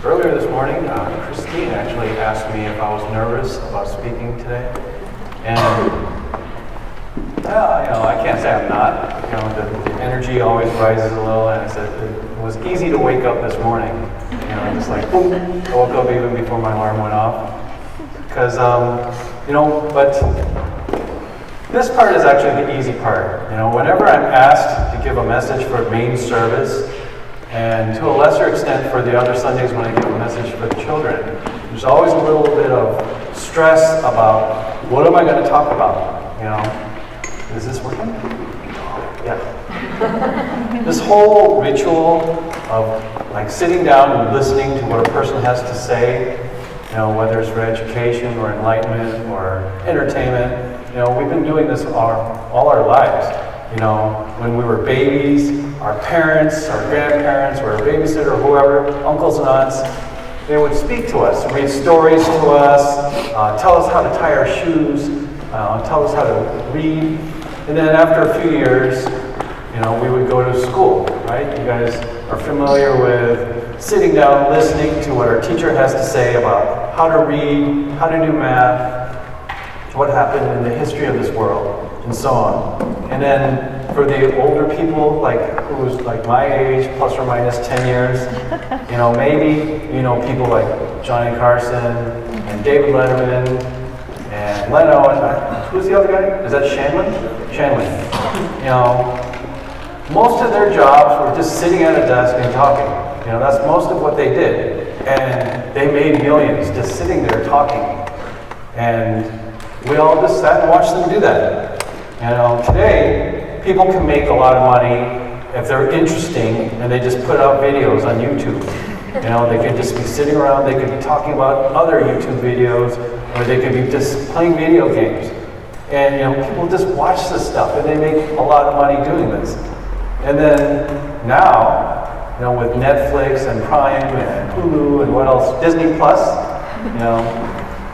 Earlier this morning, Christine actually asked me if I was nervous about speaking today, and I can't say I'm not. The energy always rises a little, and I said it was easy to wake up this morning. Just like boom, I woke up even before my alarm went off, because but this part is actually the easy part. Whenever I'm asked to give a message for main service, and to a lesser extent for the other Sundays when I give a message for the children, there's always a little bit of stress about what am I going to talk about. Is this working? Yeah. This whole ritual of like sitting down and listening to what a person has to say, whether it's for education or enlightenment or entertainment, we've been doing this all our lives. When we were babies, our parents, our grandparents, or our babysitter, or whoever, uncles and aunts, they would speak to us, read stories to us, tell us how to tie our shoes, tell us how to read. And then after a few years, we would go to school, right? You guys are familiar with sitting down, listening to what our teacher has to say about how to read, how to do math, what happened in the history of this world, and so on. And then for the older people, who's like my age, plus or minus 10 years, maybe, people like Johnny Carson and David Letterman and Leno, and who's the other guy? Is that Shanley? Shanley. Most of their jobs were just sitting at a desk and talking. That's most of what they did. And they made millions just sitting there talking. And we all just sat and watched them do that. Today, people can make a lot of money if they're interesting and they just put out videos on YouTube. They could just be sitting around, they could be talking about other YouTube videos, or they could be just playing video games. And people just watch this stuff and they make a lot of money doing this. And then now, with Netflix and Prime and Hulu and what else, Disney Plus,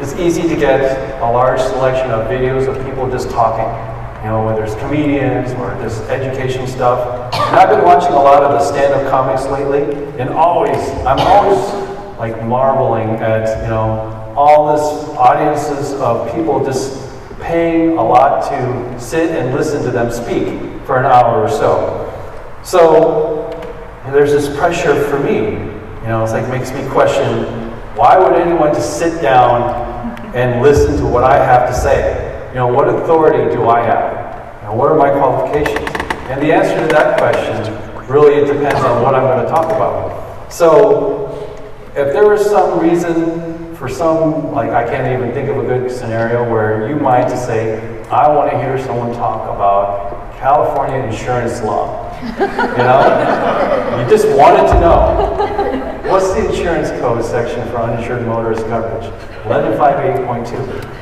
it's easy to get a large selection of videos of people just talking. Whether it's comedians or just education stuff. And I've been watching a lot of the stand-up comics lately, and I'm always like marveling at, all this audiences of people just paying a lot to sit and listen to them speak for an hour or so. So there's this pressure for me, it's like makes me question, why would anyone just sit down and listen to what I have to say? What authority do I have? What are my qualifications? And the answer to that question, really it depends on what I'm going to talk about. So if there was some reason for I can't even think of a good scenario where you might just say, I want to hear someone talk about California insurance law. You just wanted to know. What's the insurance code section for uninsured motorist coverage? 1158.2.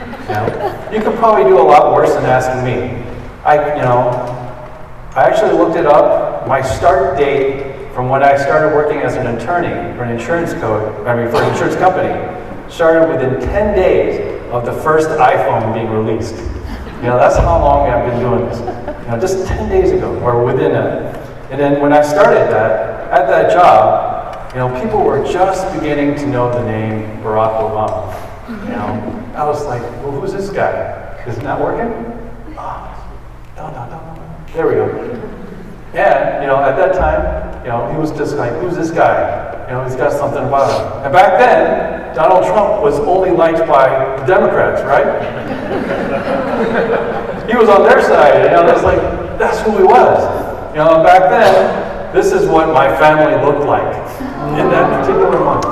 You could probably do a lot worse than asking me. I actually looked it up. My start date from when I started working as an attorney for an insurance company, started within 10 days of the first iPhone being released. That's how long I've been doing this. Just 10 days ago, or within that. And then when I started at that job, people were just beginning to know the name Barack Obama. I was like, well, who's this guy? Is it not working? Oh, no. There we go. And, at that time, he was just like, who's this guy? He's got something about him. And back then, Donald Trump was only liked by the Democrats, right? He was on their side, that's who he was. Back then, this is what my family looked like in that particular month.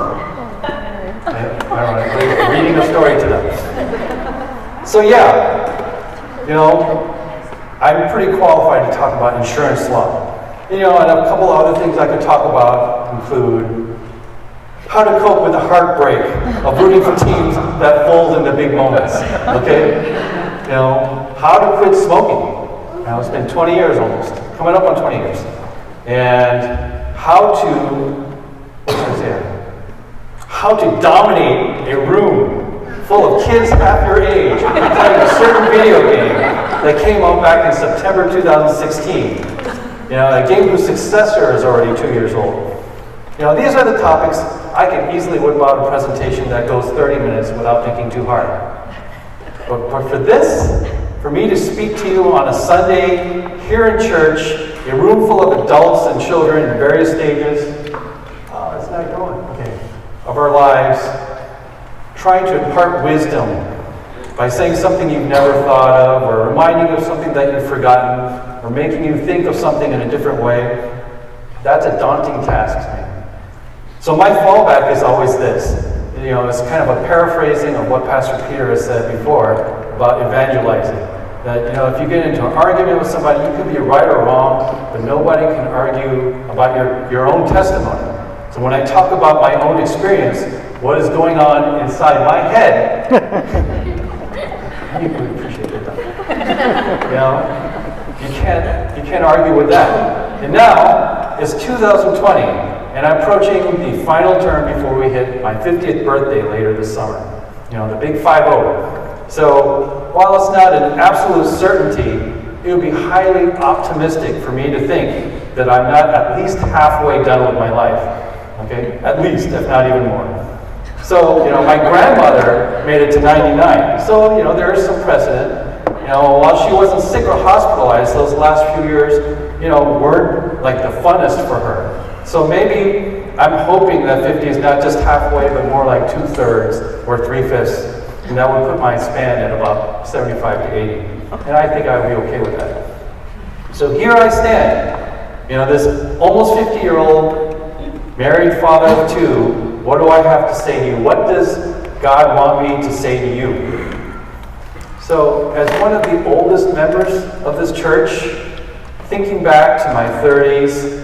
Reading a story to them. So I'm pretty qualified to talk about insurance law. And a couple other things I could talk about include how to cope with the heartbreak of rooting for teams that fold in the big moments. Okay? How to quit smoking. It's been 20 years almost, coming up on 20 years. And how to dominate a room full of kids half your age playing a certain video game that came out back in September 2016. A game whose successor is already 2 years old. These are the topics I can easily whip out a presentation that goes 30 minutes without thinking too hard. But for this, for me to speak to you on a Sunday here in church, a room full of adults and children in various stages, it's not going, okay, of our lives, trying to impart wisdom by saying something you've never thought of, or reminding you of something that you've forgotten, or making you think of something in a different way, that's a daunting task to me. So my fallback is always this. It's kind of a paraphrasing of what Pastor Peter has said before about evangelizing. That, if you get into an argument with somebody, you could be right or wrong, but nobody can argue about your own testimony. So when I talk about my own experience, what is going on inside my head, you would appreciate it. You can't argue with that. And now it's 2020, and I'm approaching the final term before we hit my 50th birthday later this summer. The big 5-0. So while it's not an absolute certainty, it would be highly optimistic for me to think that I'm not at least halfway done with my life. Okay? At least, if not even more. So, my grandmother made it to 99. So, there is some precedent. While she wasn't sick or hospitalized, those last few years, weren't like the funnest for her. So maybe I'm hoping that 50 is not just halfway, but more like 2/3 or 3/5. And that would put my span at about 75 to 80. And I think I would be okay with that. So here I stand, this almost 50-year-old married father of 2. What do I have to say to you? What does God want me to say to you? So, as one of the oldest members of this church, thinking back to my 30s,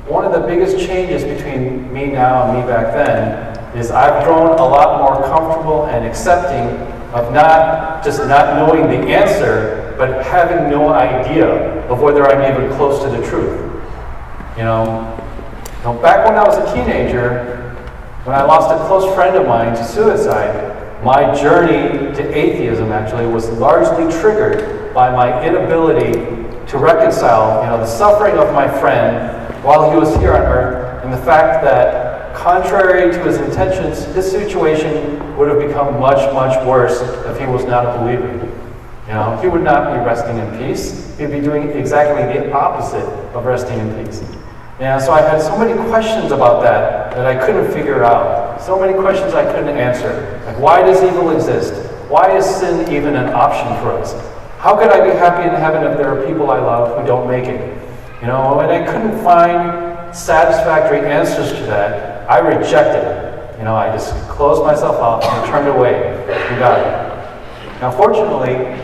one of the biggest changes between me now and me back then is I've grown a lot more comfortable and accepting of not just not knowing the answer, but having no idea of whether I'm even close to the truth. Back when I was a teenager, when I lost a close friend of mine to suicide, my journey to atheism actually was largely triggered by my inability to reconcile, the suffering of my friend while he was here on earth, and the fact that, contrary to his intentions, his situation would have become much, much worse if he was not a believer. He would not be resting in peace. He'd be doing exactly the opposite of resting in peace. So I had so many questions about that I couldn't figure out. So many questions I couldn't answer. Like, why does evil exist? Why is sin even an option for us? How could I be happy in heaven if there are people I love who don't make it? And I couldn't find satisfactory answers to that. I rejected it. I just closed myself off and turned away from God. Now, fortunately,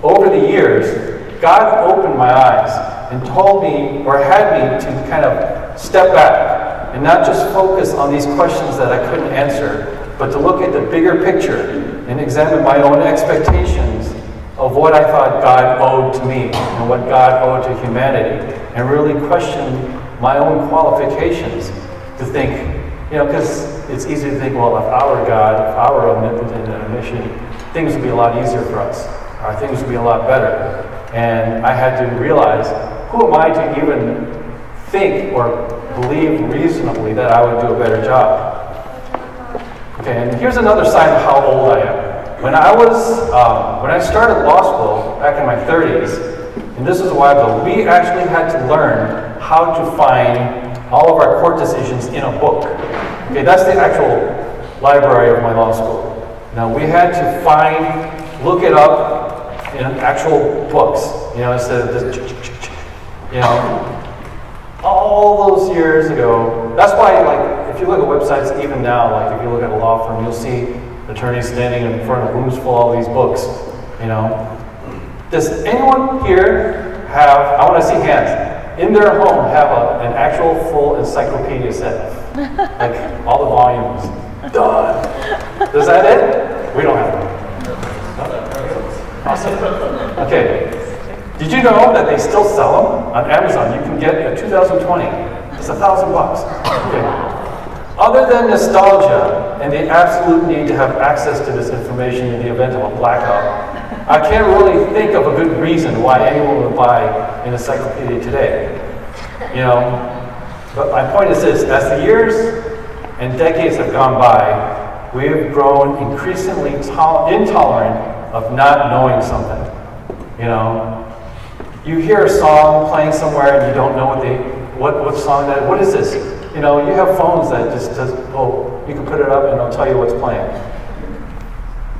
over the years, God opened my eyes and told me, or had me, to kind of step back and not just focus on these questions that I couldn't answer, but to look at the bigger picture and examine my own expectations of what I thought God owed to me and what God owed to humanity, and really question my own qualifications to think, because it's easy to think, well, if I were God, if I were omnipotent and omniscient, things would be a lot easier for us. Our things would be a lot better. And I had to realize, who am I to even think or believe reasonably that I would do a better job? Okay, and here's another sign of how old I am. When I started law school back in my 30s, and this is a while ago, we actually had to learn how to find all of our court decisions in a book. Okay, that's the actual library of my law school. Now, we had to look it up in actual books, instead of this, all those years ago. That's why, if you look at websites even now, if you look at a law firm, you'll see attorneys standing in front of rooms full of all these books, Does anyone here have, I want to see hands, in their home have an actual full encyclopedia set? All the volumes. Done. Is that it? We don't have one. Awesome. Okay. Did you know that they still sell them on Amazon? You can get a 2020. It's $1,000. Okay. Other than nostalgia and the absolute need to have access to this information in the event of a blackout, I can't really think of a good reason why anyone would buy an encyclopedia today. But my point is this: as the years and decades have gone by, we have grown increasingly intolerant of not knowing something. You know, you hear a song playing somewhere and you don't know what song that. What is this? You know, you have phones that just does. Oh, you can put it up and it'll tell you what's playing.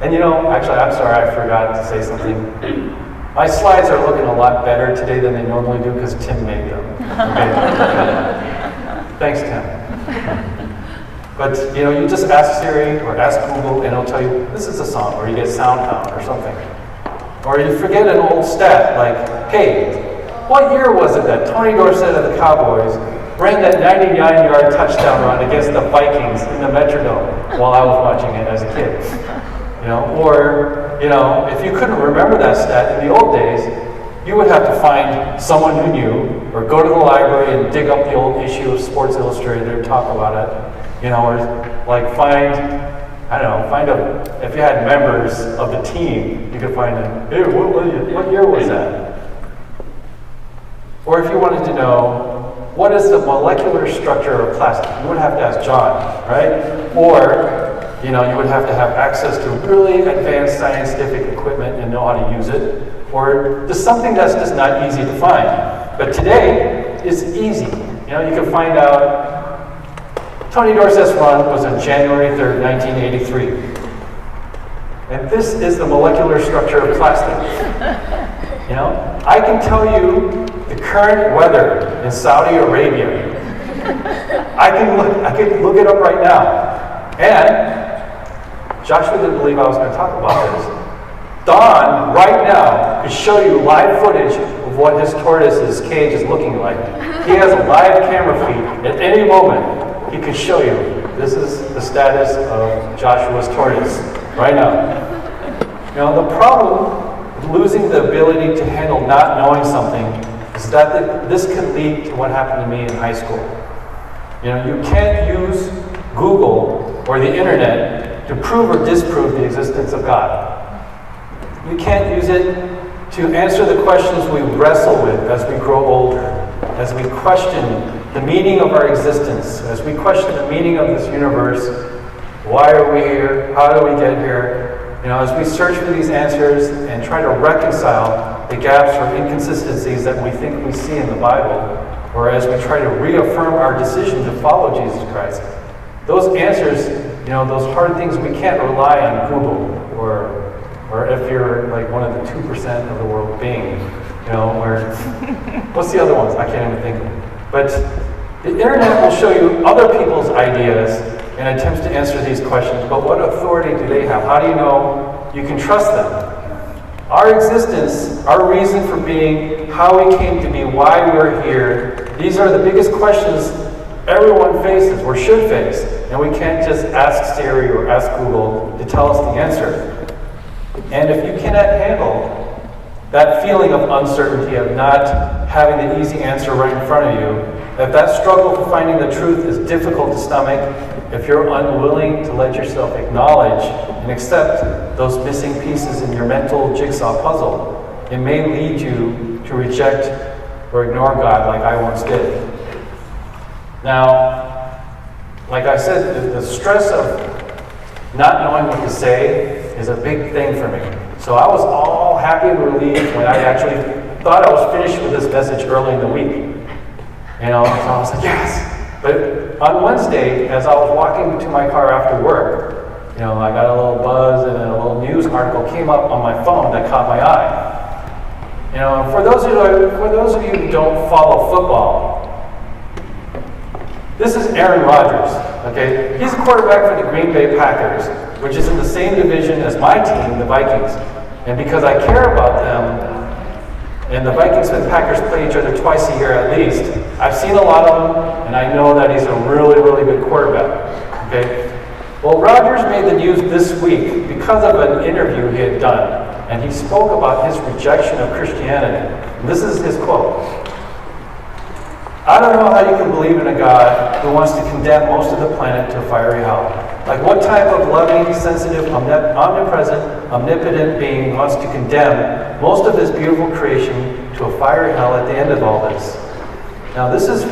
And you know, actually, I'm sorry, I forgot to say something. My slides are looking a lot better today than they normally do because Tim made them. Okay? Thanks, Tim. But you know, you just ask Siri or ask Google and it'll tell you this is a song, or you get SoundHound or something. Or you forget an old stat like, hey, what year was it that Tony Dorsett of the Cowboys ran that 99-yard touchdown run against the Vikings in the Metrodome while I was watching it as a kid? You know, or you know, if you couldn't remember that stat in the old days, you would have to find someone who knew, or go to the library and dig up the old issue of Sports Illustrated and talk about it. You know, or like if you had members of the team, you could find them. Hey, what year was that? Or if you wanted to know what is the molecular structure of plastic, you would have to ask John, right? Or you know, you would have to have access to really advanced scientific equipment and know how to use it, or just something that's just not easy to find. But today, it's easy. You know, you can find out Tony Dorsett's run was on January 3rd, 1983. And this is the molecular structure of plastic. You know, I can tell you the current weather in Saudi Arabia. I can look it up right now. And Joshua didn't believe I was going to talk about this. Don, right now, could show you live footage of what his tortoise's cage is looking like. He has a live camera feed. At any moment, he could show you. This is the status of Joshua's tortoise right now. You know, the problem with losing the ability to handle not knowing something is that this could lead to what happened to me in high school. You know, you can't use Google or the internet to prove or disprove the existence of God. You can't use it to answer the questions we wrestle with as we grow older, as we question the meaning of our existence, as we question the meaning of this universe. Why are we here? How do we get here? You know, as we search for these answers and try to reconcile the gaps or inconsistencies that we think we see in the Bible, or as we try to reaffirm our decision to follow Jesus Christ, those answers, you know, those hard things, we can't rely on Google or if you're like one of the 2% of the world being, you know, or what's the other ones? I can't even think of them. But the internet will show you other people's ideas and attempts to answer these questions, but what authority do they have? How do you know you can trust them? Our existence, our reason for being, how we came to be, why we're here, these are the biggest questions everyone faces or should face, and we can't just ask Siri or ask Google to tell us the answer. And if you cannot handle that feeling of uncertainty, of not having the easy answer right in front of you, if that struggle for finding the truth is difficult to stomach, if you're unwilling to let yourself acknowledge and accept those missing pieces in your mental jigsaw puzzle, it may lead you to reject or ignore God like I once did. Now, like I said, the stress of not knowing what to say is a big thing for me. So I was all happy and relieved when I actually thought I was finished with this message early in the week. You know, so I was like, yes. But on Wednesday, as I was walking to my car after work, you know, I got a little buzz and a little news article came up on my phone that caught my eye. You know, for those of you who don't follow football, this is Aaron Rodgers, okay? He's a quarterback for the Green Bay Packers, which is in the same division as my team, the Vikings. And because I care about them, and the Vikings and Packers play each other twice a year at least, I've seen a lot of them, and I know that he's a really, really good quarterback, okay? Well, Rodgers made the news this week because of an interview he had done, and he spoke about his rejection of Christianity. And this is his quote. I don't know how you can believe in a God who wants to condemn most of the planet to a fiery hell. Like what type of loving, sensitive, omnipresent, omnipotent being wants to condemn most of his beautiful creation to a fiery hell at the end of all this? Now this is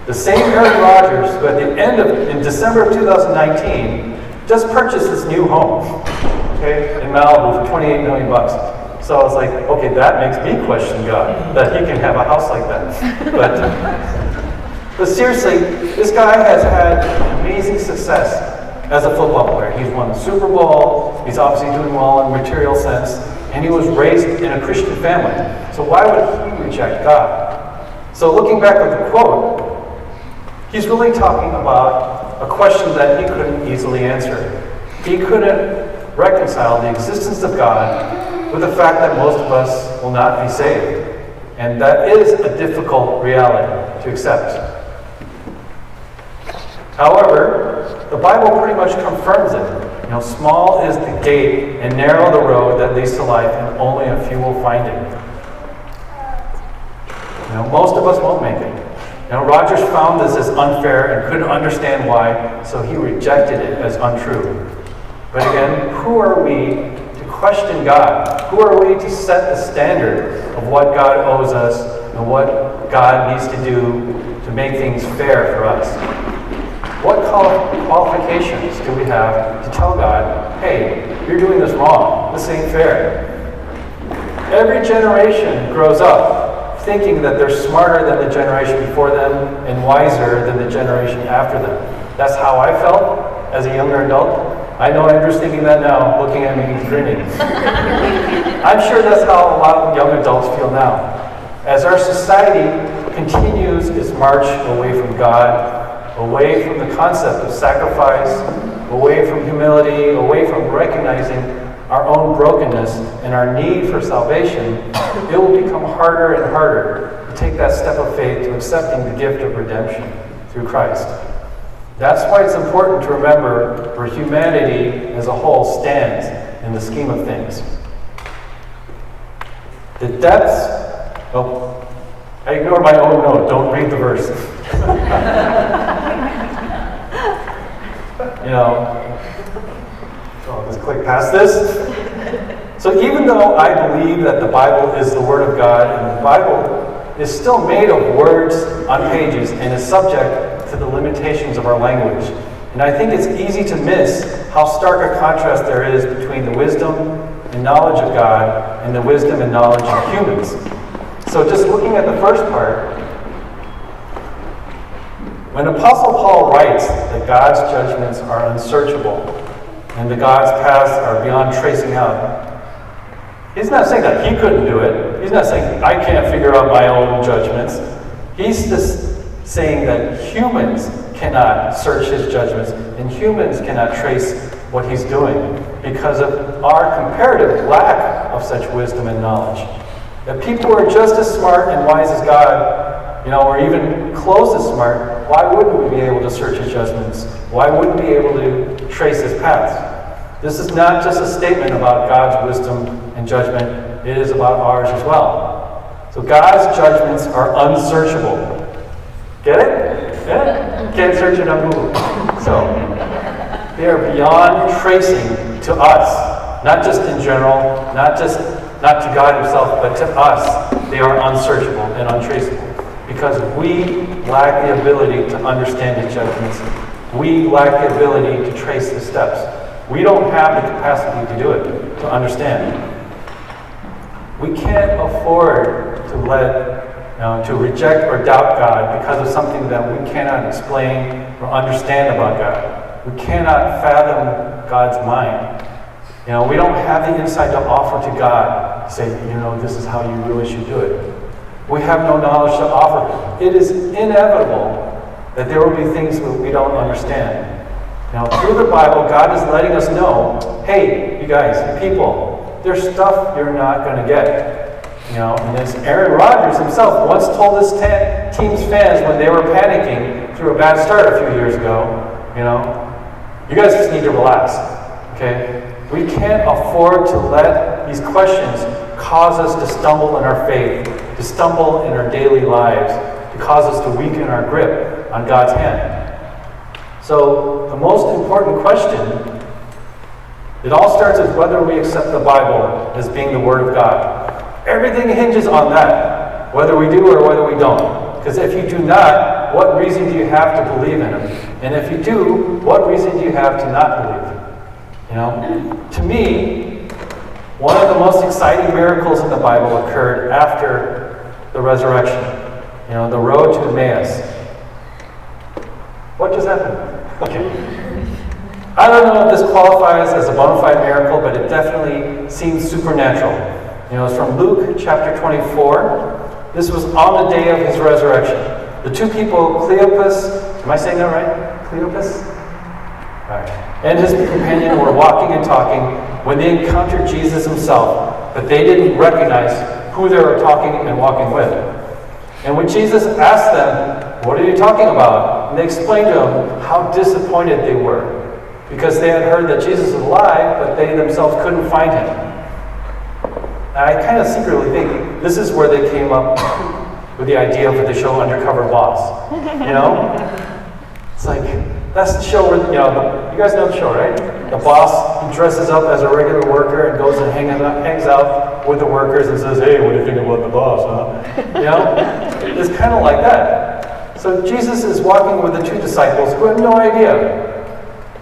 The same Aaron Rodgers who in December of 2019 just purchased this new home, okay, in Malibu for $28 million. So I was like, okay, that makes me question God, that he can have a house like that. But seriously, this guy has had amazing success as a football player. He's won the Super Bowl, he's obviously doing well in a material sense, and he was raised in a Christian family. So why would he reject God? So looking back at the quote, he's really talking about a question that he couldn't easily answer. He couldn't reconcile the existence of God with the fact that most of us will not be saved. And that is a difficult reality to accept. However, the Bible pretty much confirms it. Small is the gate and narrow the road that leads to life, and only a few will find it. Most of us won't make it. Rodgers found this as unfair and couldn't understand why, so he rejected it as untrue. But again, who are we to question God? Who are we to set the standard of what God owes us and what God needs to do to make things fair for us? What qualifications do we have to tell God, hey, you're doing this wrong, this ain't fair? Every generation grows up thinking that they're smarter than the generation before them and wiser than the generation after them. That's how I felt as a younger adult. I know Andrew's thinking that now, looking at me and grinning. I'm sure that's how a lot of young adults feel now. As our society continues its march away from God, away from the concept of sacrifice, away from humility, away from recognizing our own brokenness and our need for salvation, it will become harder and harder to take that step of faith to accepting the gift of redemption through Christ. That's why it's important to remember where humanity as a whole stands in the scheme of things. The depths, I ignore my own note, don't read the verse. I'll just click past this. So even though I believe that the Bible is the Word of God, and the Bible is still made of words on pages and is subject to the limitations of our language. And I think it's easy to miss how stark a contrast there is between the wisdom and knowledge of God and the wisdom and knowledge of humans. So just looking at the first part, when Apostle Paul writes that God's judgments are unsearchable and that God's paths are beyond tracing out, he's not saying that he couldn't do it. He's not saying I can't figure out my own judgments. He's just saying that humans cannot search his judgments and humans cannot trace what he's doing because of our comparative lack of such wisdom and knowledge. That people who are just as smart and wise as God, or even close as smart, why wouldn't we be able to search his judgments? Why wouldn't we be able to trace his paths? This is not just a statement about God's wisdom and judgment, it is about ours as well. So God's judgments are unsearchable. Get it? Yeah? Can't search it on Google. So they are beyond tracing to us, not just in general, not to God himself, but to us. They are unsearchable and untraceable because we lack the ability to understand his judgments. We lack the ability to trace his steps. We don't have the capacity to do it, to understand. We can't afford to reject or doubt God because of something that we cannot explain or understand about God. We cannot fathom God's mind. We don't have the insight to offer to God, say, this is how you really should do it. We have no knowledge to offer. It is inevitable that there will be things that we don't understand. Through the Bible, God is letting us know, hey, you guys, you people, there's stuff you're not going to get. And as Aaron Rodgers himself once told his team's fans when they were panicking through a bad start a few years ago, you guys just need to relax, okay? We can't afford to let these questions cause us to stumble in our faith, to stumble in our daily lives, to cause us to weaken our grip on God's hand. So the most important question, it all starts with whether we accept the Bible as being the Word of God. Everything hinges on that, whether we do or whether we don't. Because if you do not, what reason do you have to believe in him? And if you do, what reason do you have to not believe? To me, one of the most exciting miracles in the Bible occurred after the resurrection. The road to Emmaus. What just happened? Okay. I don't know if this qualifies as a bona fide miracle, but it definitely seems supernatural. It's from Luke chapter 24. This was on the day of his resurrection. The two people, Cleopas, am I saying that right? Cleopas? All right. And his companion were walking and talking when they encountered Jesus himself, but they didn't recognize who they were talking and walking with. And when Jesus asked them, "What are you talking about?" and they explained to him how disappointed they were, because they had heard that Jesus was alive, but they themselves couldn't find him. And I kind of secretly think this is where they came up with the idea for the show Undercover Boss. It's like, that's the show where, you guys know the show, right? The boss, he dresses up as a regular worker and goes and hangs out with the workers and says, "Hey, what do you think about the boss, huh?" It's kind of like that. So Jesus is walking with the two disciples who have no idea.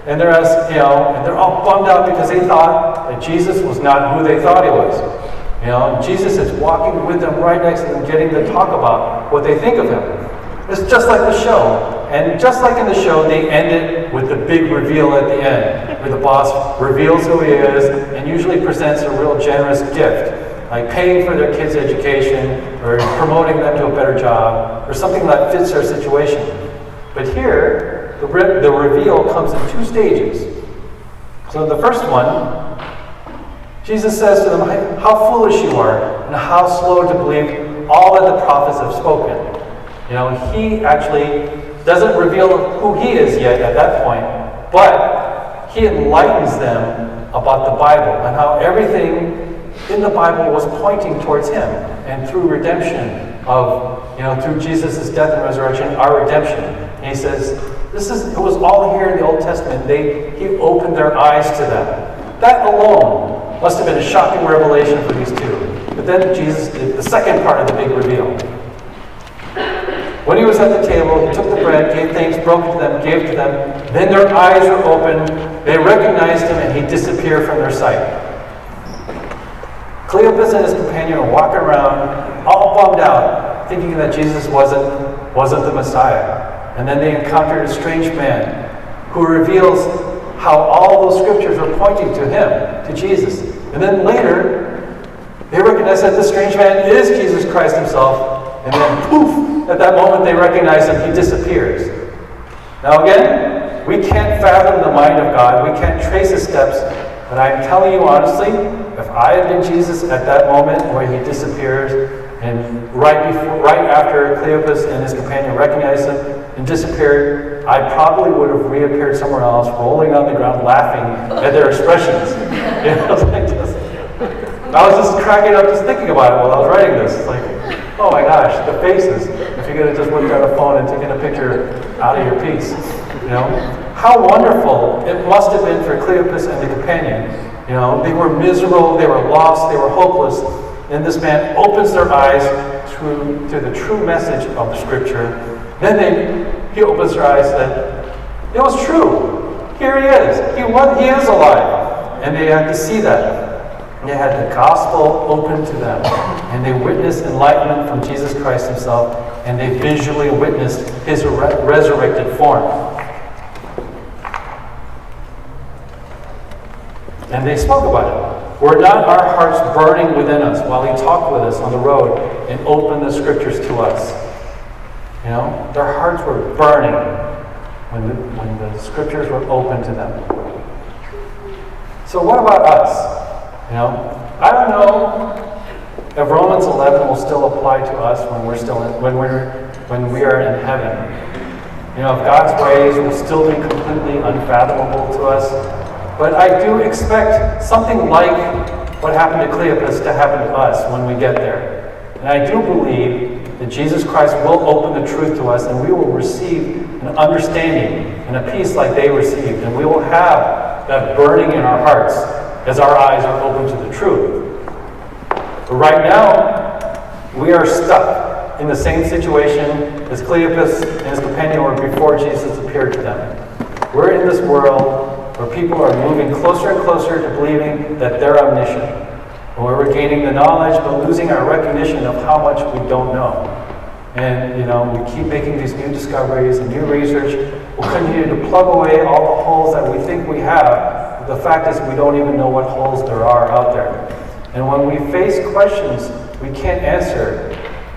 And they're and they're all bummed out because they thought that Jesus was not who they thought he was. Jesus is walking with them right next to them, getting to talk about what they think of him. It's just like the show. And just like in the show, they end it with the big reveal at the end, where the boss reveals who he is and usually presents a real generous gift, like paying for their kids' education or promoting them to a better job or something that fits their situation. But here, the reveal comes in two stages. So the first one, Jesus says to them, "How foolish you are, and how slow to believe all that the prophets have spoken." He actually doesn't reveal who he is yet at that point, but he enlightens them about the Bible and how everything in the Bible was pointing towards him, and through redemption through Jesus' death and resurrection, our redemption. And he says, it was all here in the Old Testament. He opened their eyes to that. That alone must have been a shocking revelation for these two. But then Jesus did the second part of the big reveal. When he was at the table, he took the bread, gave thanks, broke it to them, gave to them. Then their eyes were opened. They recognized him, and he disappeared from their sight. Cleopas and his companion are walking around, all bummed out, thinking that Jesus wasn't the Messiah. And then they encountered a strange man who reveals how all those scriptures are pointing to him, to Jesus. And then later, they recognize that the strange man is Jesus Christ himself. And then, poof, at that moment they recognize him, he disappears. Now again, we can't fathom the mind of God. We can't trace his steps. But I'm telling you honestly, if I had been Jesus at that moment where he disappears, and right after Cleopas and his companion recognized him and disappeared, I probably would have reappeared somewhere else, rolling on the ground, laughing at their expressions. I was just cracking up just thinking about it while I was writing this. It's like, oh my gosh, the faces. If you could have just whipped out a phone and taken a picture out of your piece. How wonderful it must have been for Cleopas and the companion. They were miserable, they were lost, they were hopeless. And this man opens their eyes to the true message of the scripture. Then he opens their eyes that it was true. Here he is. He is alive. And they had to see that. They had the gospel open to them. And they witnessed enlightenment from Jesus Christ himself. And they visually witnessed his resurrected form. And they spoke about it. Were not our hearts burning within us while he talked with us on the road and opened the scriptures to us? Their hearts were burning when the scriptures were open to them. So what about us? I don't know if Romans 11 will still apply to us when we are in heaven. If God's ways will still be completely unfathomable to us. But I do expect something like what happened to Cleopas to happen to us when we get there. And I do believe that Jesus Christ will open the truth to us, and we will receive an understanding and a peace like they received. And we will have that burning in our hearts as our eyes are open to the truth. But right now, we are stuck in the same situation as Cleopas and his companion were before Jesus appeared to them. We're in this world where people are moving closer and closer to believing that they're omniscient, where we're gaining the knowledge but losing our recognition of how much we don't know. And, we keep making these new discoveries and new research. We'll continue to plug away all the holes that we think we have. The fact is we don't even know what holes there are out there. And when we face questions we can't answer,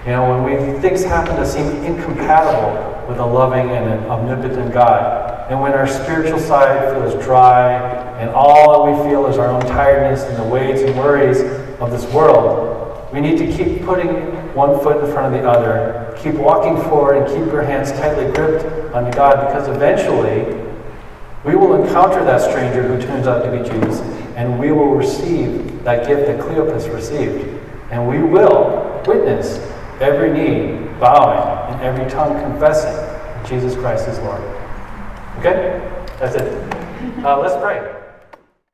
when things happen that seem incompatible with a loving and an omnipotent God, and when our spiritual side feels dry, and all that we feel is our own tiredness and the weights and worries of this world, we need to keep putting one foot in front of the other, keep walking forward, and keep your hands tightly gripped on God, because eventually we will encounter that stranger who turns out to be Jesus, and we will receive that gift that Cleopas received. And we will witness every knee bowing and every tongue confessing that Jesus Christ is Lord. Okay? That's it. Let's pray.